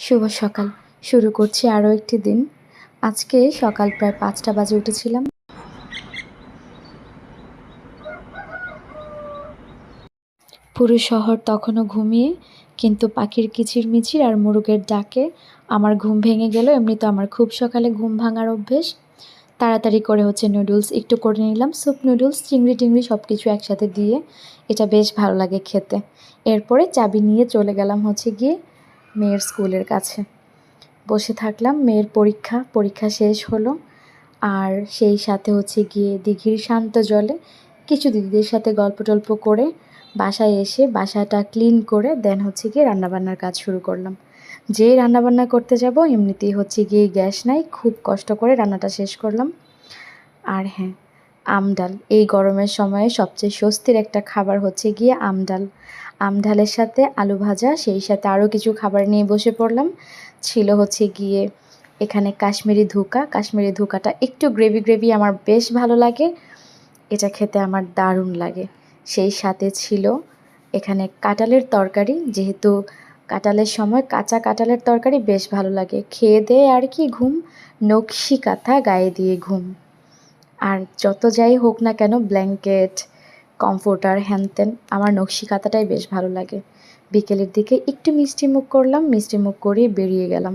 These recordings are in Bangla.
শুভ সকাল। শুরু করছি আরও একটি দিন। আজকে সকাল প্রায় 5টা বাজে উঠেছিলাম। পুরো শহর তখনও ঘুমিয়ে, কিন্তু পাখির কিচিরমিচির আর মোরগের ডাকে আমার ঘুম ভেঙে গেল। এমনি তো আমার খুব সকালে ঘুম ভাঙার অভ্যেস। তাড়াতাড়ি করে নুডলস একটু করে নিলাম, স্যুপ নুডলস, চিংড়ি টিংড়ি সব কিছু একসাথে দিয়ে। এটা বেশ ভালো লাগে খেতে। এরপরে চাবি নিয়ে চলে গেলাম গিয়ে মেয়ের স্কুলের কাছে। বসে থাকলাম, মেয়ের পরীক্ষা শেষ হলো। আর সেই সাথে গিয়ে দিঘির শান্ত জলে কিছু দিদিদের সাথে গল্প টল্প করে বাসায় এসে বাসাটা ক্লিন করে দেন গিয়ে রান্নাবান্নার কাজ শুরু করলাম। যেই রান্নাবান্না করতে যাব এমনিতেই গিয়ে গ্যাস নাই, খুব কষ্ট করে রান্নাটা শেষ করলাম। আর হ্যাঁ, আমডাল এই গরমের সময়ে সবচেয়ে স্বস্তির একটা খাবার গিয়ে আমডাল। আমডালের সাথে আলু ভাজা, সেই সাথে আরও কিছু খাবার নিয়ে বসে পড়লাম। ছিল গিয়ে এখানে কাশ্মীরি ধোঁকা। কাশ্মীরি ধোঁকাটা একটু গ্রেভি গ্রেভি আমার বেশ ভালো লাগে, এটা খেতে আমার দারুণ লাগে। সেই সাথে ছিল এখানে কাঁঠালের তরকারি, যেহেতু কাঁঠালের সময় কাঁচা কাঁঠালের তরকারি বেশ ভালো লাগে। খেয়ে দেয়ে আর কি ঘুম, নকশি কাঁথা গায়ে দিয়ে ঘুম। আর যত যাই হোক না কেন, ব্ল্যাঙ্কেট, কমফোর্টার, হ্যানত্যান, আমার নকশি কাঁথাটাই বেশ ভালো লাগে। বিকেলের দিকে একটু মিষ্টি মুখ করলাম, মিষ্টি মুখ করে বেরিয়ে গেলাম।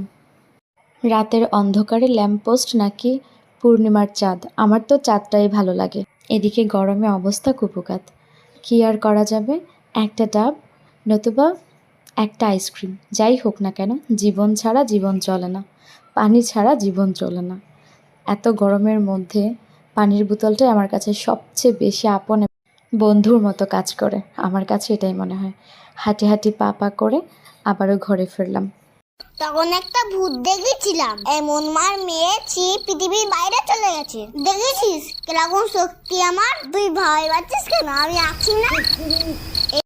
রাতের অন্ধকারে ল্যাম্পপোস্ট নাকি পূর্ণিমার চাঁদ, আমার তো চাঁদটাই ভালো লাগে। এদিকে গরমে অবস্থা কুপোকাত, কী আর করা যাবে। একটা ডাব নতুবা একটা আইসক্রিম, যাই হোক না কেন, জীবন ছাড়া জীবন চলে না, পানি ছাড়া জীবন চলে না। এত গরমের মধ্যে পানির বোতলটাই আমার কাছে সবচেয়ে বেশি আপন, বন্ধুর মতো কাজ করে। আমার কাছে এটাই মনে হয়। হাঁটি হাঁটি পা পা করে আবারও ঘরে ফিরলাম। তখন একটা ভূত দেখেছিলাম, এমন মার মেরেছি পৃথিবীর বাইরে চলে গেছে। দেখেছিস কিরকম শক্তি আমার? তুই ভয় পাচ্ছিস কেন? আমি আছি না।